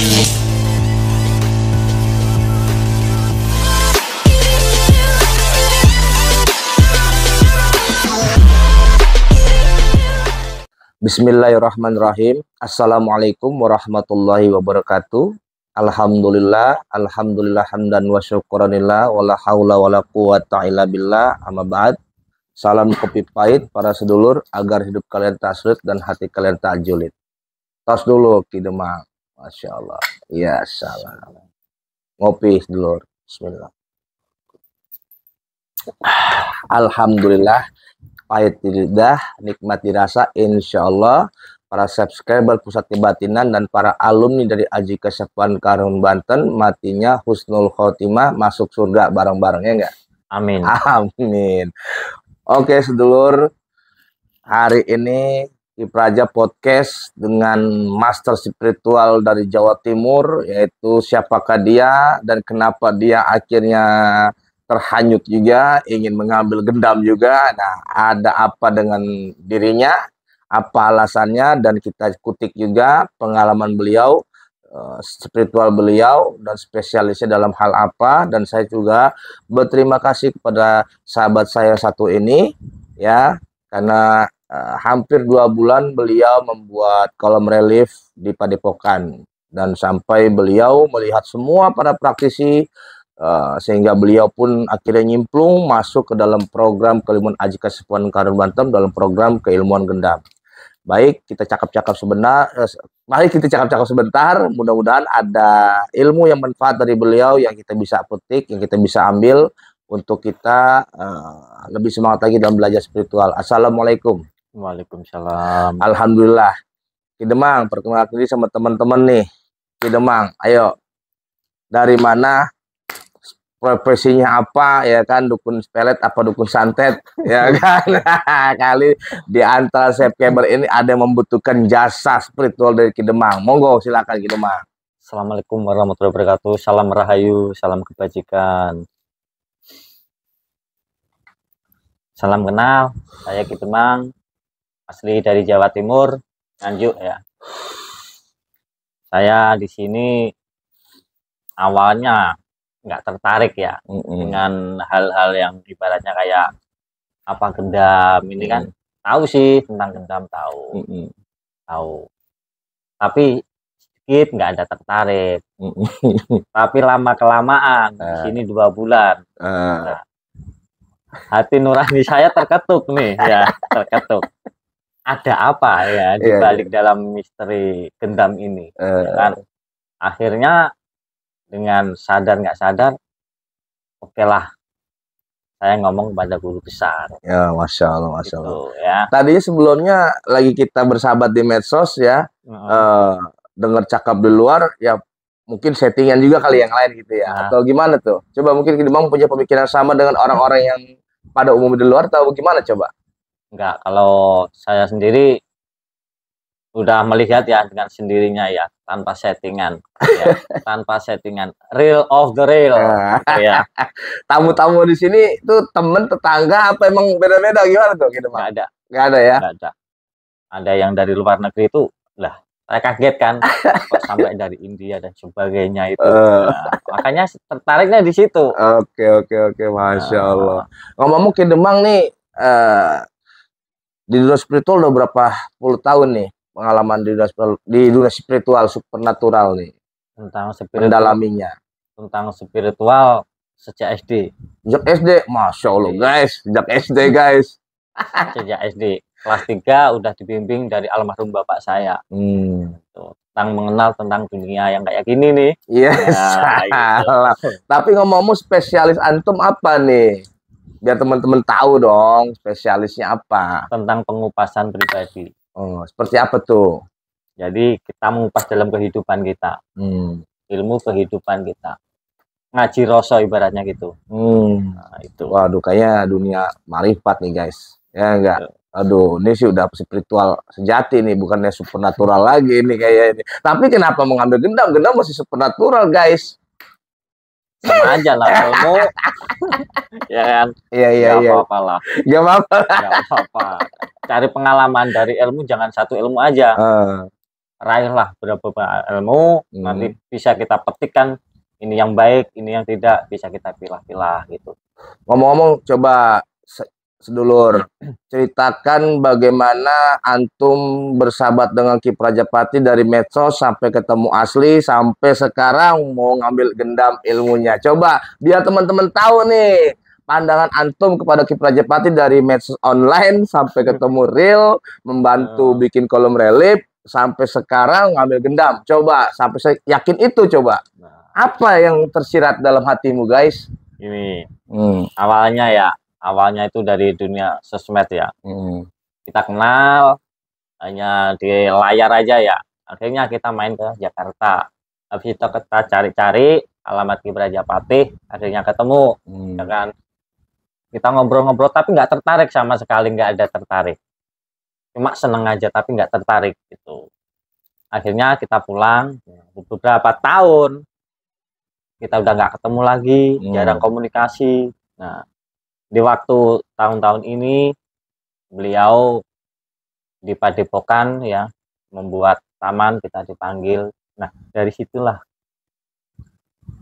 Bismillahirrahmanirrahim. Assalamualaikum warahmatullahi wabarakatuh. Alhamdulillah, alhamdulillah hamdan wa syukuranillah, wala haula wala quwata illa billah, amma ba'd. Salam kopi pahit para sedulur, agar hidup kalian tak sulit dan hati kalian tak julid. Tos dulu Ki Demang. Masya Allah. Ya salam. Ngopi sedulur. Bismillah. Alhamdulillah. Pahit di lidah, nikmat dirasa, insya Allah. Para subscriber Pusat Kebatinan dan para alumni dari Aji Kesepuan Karun Banten, matinya husnul khotimah, masuk surga bareng-bareng, ya enggak? Amin. Amin. Oke sedulur, hari ini Ki Praja podcast dengan master spiritual dari Jawa Timur, yaitu siapakah dia dan kenapa dia akhirnya terhanyut juga, ingin mengambil gendam juga. Nah, ada apa dengan dirinya, apa alasannya, dan kita kutik juga pengalaman beliau, spiritual beliau, dan spesialisnya dalam hal apa. Dan saya juga berterima kasih kepada sahabat saya satu ini, ya, karena hampir 2 bulan beliau membuat kolom relief di Padepokan, dan sampai beliau melihat semua para praktisi, sehingga beliau pun akhirnya nyimplung masuk ke dalam program keilmuan Aji Kesepuan Karun Banten, dalam program keilmuan gendam. Baik, kita cakap-cakap sebentar. Mudah-mudahan ada ilmu yang manfaat dari beliau yang kita bisa petik, yang kita bisa ambil untuk kita lebih semangat lagi dalam belajar spiritual. Assalamualaikum. Waalaikumsalam. Alhamdulillah. Ki Demang, perkenalkan diri sama teman-teman nih. Ki Demang, ayo. Dari mana? Profesinya apa, ya kan, dukun pelet apa dukun santet, ya kan. Kali di antara subscriber ini ada yang membutuhkan jasa spiritual dari Ki Demang. Monggo silakan Ki Demang. Assalamualaikum warahmatullahi wabarakatuh. Salam rahayu, salam kebajikan. Salam kenal, saya Ki Demang, asli dari Jawa Timur, Nganjuk ya. Saya di sini awalnya nggak tertarik ya dengan hal-hal yang ibaratnya kayak apa gendam ini kan, tahu sih tentang gendam, tahu tapi sedikit nggak ada tertarik. Tapi lama kelamaan di sini 2 bulan nah, hati nurani saya terketuk nih ya, terketuk ada apa ya di balik dalam misteri gendam ini kan. Akhirnya dengan sadar nggak sadar, oke lah, saya ngomong kepada guru besar. Ya, Masya Allah, Masya Allah. Gitu, ya. Tadinya sebelumnya lagi kita bersahabat di medsos ya, dengar cakap di luar, ya mungkin settingan juga kali yang lain gitu ya, atau gimana tuh? Coba mungkin Ki Demang punya pemikiran sama dengan orang-orang yang pada umum di luar, atau gimana coba? Enggak, kalau saya sendiri udah melihat ya dengan sendirinya ya, tanpa settingan ya, tanpa settingan, real of the real gitu ya. Tamu-tamu di sini tuh temen, tetangga, apa emang beda-beda gimana tuh gitu? Nggak ada. Nggak ada ya? Nggak ada. Ada yang dari luar negeri itu lah, saya kaget kan kok sampai dari India dan sebagainya itu. Nah, makanya tertariknya di situ. Oke, Masya Allah. Ngomong-ngomong Ki Demang nih, di dunia spiritual udah berapa puluh tahun nih pengalaman di dunia spiritual supernatural nih, tentang spiritual, mendalaminya tentang spiritual sejak SD. Sejak SD, Masya Allah guys, sejak SD guys. Sejak SD kelas 3 udah dibimbing dari almarhum bapak saya. Tuh, tentang mengenal tentang dunia yang kayak gini nih. Yes. Nah, gitu. Tapi ngomong-ngomong, spesialis antum apa nih? Biar teman-teman tahu dong spesialisnya apa. Tentang pengupasan pribadi. Oh, seperti apa tuh? Jadi kita mengupas dalam kehidupan kita, ilmu kehidupan kita, ngaji rasa ibaratnya gitu. Nah, itu. Waduh, kayaknya dunia marifat nih guys. Ya enggak? Aduh, ini sih udah spiritual sejati nih, bukannya supernatural lagi ini kayak ini. Tapi kenapa mengambil gendam? Gendam masih supernatural guys. Sama aja lah ilmu. Ya kan? Iya. Apa-apa lah. Gak apa-apa. Gak apa-apa. Cari pengalaman dari ilmu, jangan satu ilmu aja. raihlah beberapa ilmu, nanti bisa kita petikkan ini yang baik, ini yang tidak, bisa kita pilah-pilah gitu. Ngomong-ngomong, coba sedulur ceritakan bagaimana antum bersahabat dengan Ki Prajapati dari medsos sampai ketemu asli sampai sekarang mau ngambil gendam ilmunya. Coba biar teman-teman tahu nih pandangan antum kepada Ki Prajapati dari medsos online sampai ketemu real, membantu bikin kolom relief sampai sekarang ngambil gendam. Coba sampai saya yakin itu coba. Apa yang tersirat dalam hatimu, guys? Ini awalnya itu dari dunia sosmed ya. Kita kenal hanya di layar aja ya. Akhirnya kita main ke Jakarta. Habis itu kita cari-cari alamat Ki Prajapati, akhirnya ketemu. Ya kan? Kita ngobrol-ngobrol tapi nggak tertarik sama sekali, nggak ada tertarik. Cuma seneng aja tapi nggak tertarik gitu. Akhirnya kita pulang, beberapa tahun kita udah nggak ketemu lagi, jarang komunikasi. Nah, di waktu tahun-tahun ini beliau di Padepokan ya membuat taman, kita dipanggil. Nah, dari situlah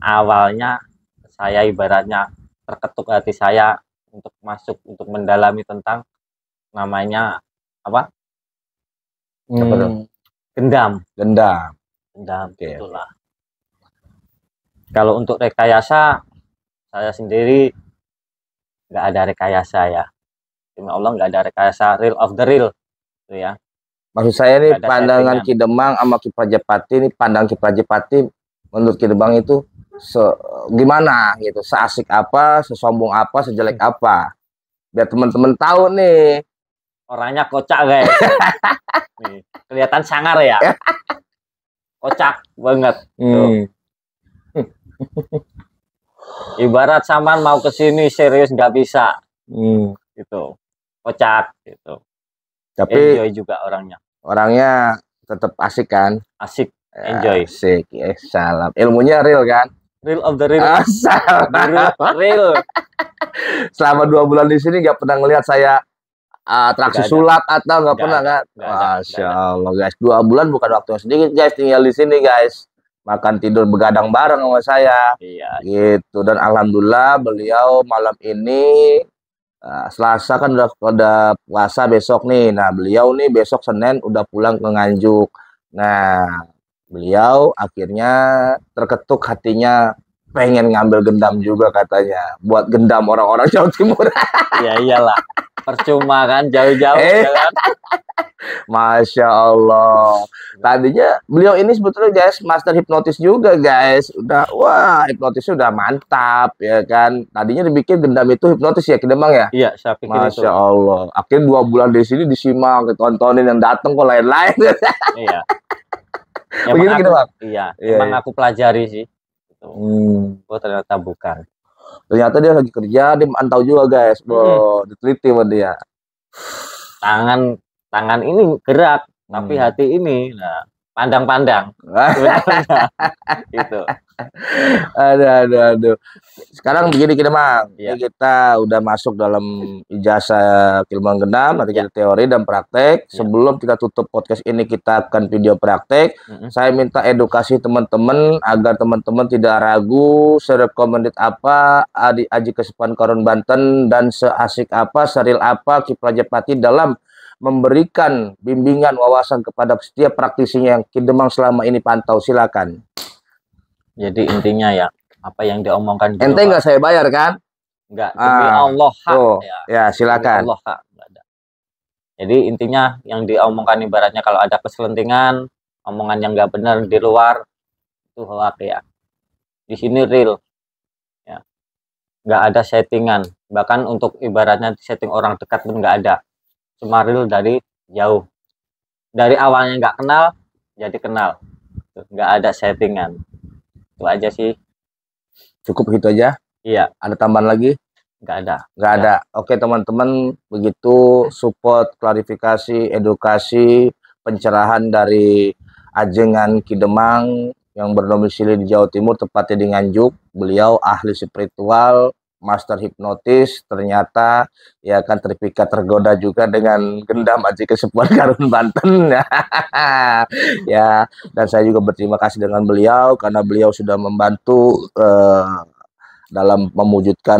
awalnya saya ibaratnya terketuk hati saya untuk masuk, untuk mendalami tentang namanya apa? Gendam. Okay. Itulah. Kalau untuk rekayasa, saya sendiri nggak ada rekayasa ya. Demi Allah nggak ada rekayasa, real of the real, gitu ya. Maksud saya nih pandangan Ki Demang sama Ki Prajapati ini, pandang Ki Prajapati menurut Ki Demang itu gimana gitu, seasik apa, sesombong apa, sejelek apa, biar teman-teman tahu nih. Orangnya kocak guys. Nih, kelihatan sangar ya, kocak banget. Ibarat Saman mau kesini serius nggak bisa, gitu, kocak gitu. Tapi enjoy juga orangnya tetap asik kan? Asik, enjoy. Asik, ya salam. Ilmunya real kan? Real of the real. Real. Selama 2 bulan di sini nggak pernah ngelihat saya atraksi sulap atau nggak pernah kan? Masya Allah guys, 2 bulan bukan waktu yang sedikit guys tinggal di sini guys. Makan tidur begadang bareng sama saya. Iya. Gitu. Dan alhamdulillah beliau malam ini Selasa kan udah puasa besok nih. Nah, beliau nih besok Senin udah pulang ke Nganjuk. Nah, beliau akhirnya terketuk hatinya pengen ngambil gendam juga katanya. Buat gendam orang-orang Jawa Timur. Ya iyalah. Percuma kan jauh-jauh ya kan. Masya Allah. Tadinya beliau ini sebetulnya guys master hipnotis juga guys. Udah wah hipnotisnya udah mantap ya kan. Tadinya dibikin gendam itu hipnotis ya Ki Demang ya. Iya saya pikir Masya Allah. Akhirnya 2 bulan di sini disimak, ditontonin yang datang kok lain-lain. Iya. Begitu Ki Demang. Iya. Emang aku pelajari sih. Oh ternyata bukan. Ternyata dia lagi kerja, dia mantau juga guys. Diteliti sama dia. Tangan ini gerak, tapi hati ini pandang-pandang. Gitu. Aduh. Sekarang begini Ki Demang, ini kita udah masuk dalam ijazah ilmu gendam, nanti kita teori dan praktek. Sebelum kita tutup podcast ini kita akan video praktek. Saya minta edukasi teman-teman agar teman-teman tidak ragu serekomendit apa Aji Kesepuhan Karun Banten dan seasik apa, seril apa Ki Prajapati dalam memberikan bimbingan wawasan kepada setiap praktisinya yang Ki Demang selama ini pantau. Silakan. Jadi intinya ya, apa yang diomongkan ente nggak saya bayar kan? Nggak, demi Allah hak. Ya silakan. Allah hak. Jadi intinya yang diomongkan ibaratnya kalau ada keselentingan, omongan yang nggak benar di luar, itu hoak ya. Di sini real. Ya. Nggak ada settingan. Bahkan untuk ibaratnya setting orang dekat pun nggak ada. Cuma real dari jauh. Dari awalnya nggak kenal, jadi kenal. Nggak ada settingan. Itu aja sih. Cukup gitu aja? Iya. Ada tambahan lagi? Nggak ada. Oke teman-teman, begitu support, klarifikasi, edukasi, pencerahan dari Ajengan Ki Demang yang berdomisili di Jawa Timur, tepatnya di Nganjuk. Beliau ahli spiritual, master hipnotis, ternyata ya kan tergoda juga dengan gendam Aji Kesepuan Karun Banten. Ya, dan saya juga berterima kasih dengan beliau karena beliau sudah membantu dalam mewujudkan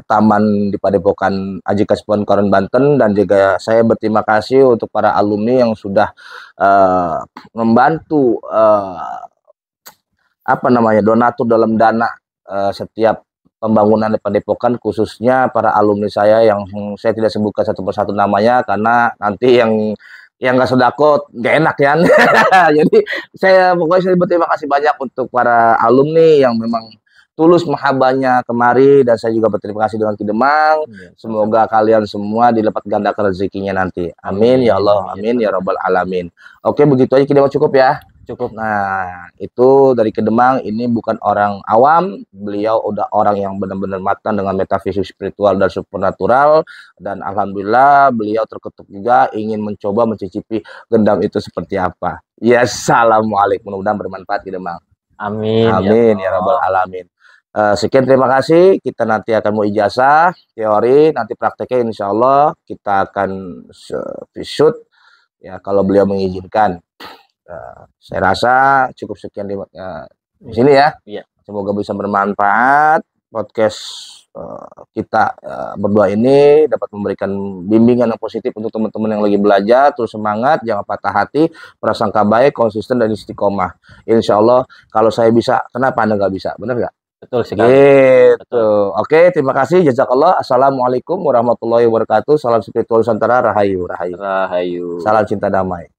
taman di Padepokan Aji Kesepuan Karun Banten, dan juga saya berterima kasih untuk para alumni yang sudah membantu donatur dalam dana setiap pembangunan di Padepokan, khususnya para alumni saya yang saya tidak sebutkan satu persatu namanya karena nanti yang nggak sedekah nggak enak ya. Jadi pokoknya saya berterima kasih banyak untuk para alumni yang memang tulus mahabbahnya kemari, dan saya juga berterima kasih dengan Ki Demang. Semoga kalian semua dilepat gandakan rezekinya nanti. Amin ya Allah, amin ya Rabbal alamin. Oke, begitu aja Ki Demang, cukup ya. Cukup. Nah, itu dari Ki Demang. Ini bukan orang awam, beliau udah orang yang benar-benar matang dengan metafisik spiritual dan supernatural, dan alhamdulillah beliau terketuk juga ingin mencoba mencicipi gendam itu seperti apa. Ya, assalamualaikum, mudah-mudahan bermanfaat Ki Demang. Amin. Amin ya Rabbal alamin. Sekian, terima kasih. Kita nanti akan mau ijazah teori, nanti prakteknya insya Allah kita akan shoot ya kalau beliau mengizinkan. Saya rasa cukup sekian di sini ya. Iya. Semoga bisa bermanfaat podcast kita berdua ini, dapat memberikan bimbingan yang positif untuk teman-teman yang lagi belajar. Terus semangat, jangan patah hati, prasangka baik, konsisten dan istiqomah. Insya Allah kalau saya bisa, kenapa Anda nggak bisa? Benar nggak? Betul sekali. Gitu. Betul. Oke, terima kasih. Jazakallah. Assalamualaikum warahmatullahi wabarakatuh. Salam spiritual Nusantara. Rahayu, rahayu. Rahayu. Salam cinta damai.